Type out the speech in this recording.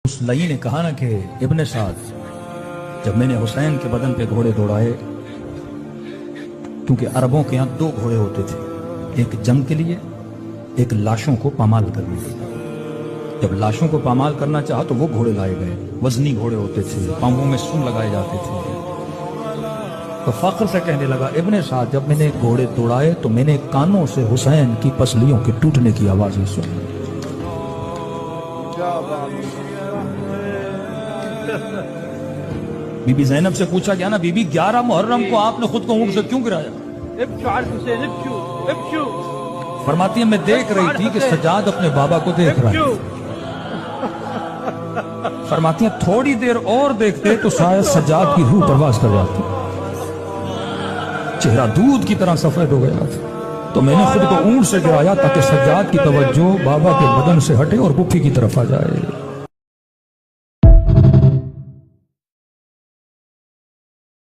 उस लई ने कहा ना कि इब्ने साद, जब मैंने हुसैन के बदन पे घोड़े दौड़ाए, क्योंकि अरबों के यहाँ 2 घोड़े होते थे, एक जंग के लिए, एक लाशों को पामाल करने के लिए। जब लाशों को पामाल करना चाहा तो वो घोड़े लाए गए, वजनी घोड़े होते थे, पांवों में सुन लगाए जाते थे। तो फख्र से कहने लगा, इब्ने साद, जब मैंने घोड़े दौड़ाए तो मैंने कानों से हुसैन की पसलियों के टूटने की आवाजें सुनी। बीबी ज़ैनब से पूछा गया ना, बीबी 11 मुहर्रम को आपने खुद को ऊंट से क्यों गिराया? फरमाती है, मैं देख रही थी कि सजाद अपने बाबा को देख रहा है। फरमाती है, थोड़ी देर और देखते तो शायद सजाद की रूह परवाज कर जाती। चेहरा दूध की तरह सफेद हो गया था। तो मैंने खुद को ऊंट से गिराया ताकि सजाद की तवज्जो बाबा के बदन से हटे और बुफी की तरफ आ जाए।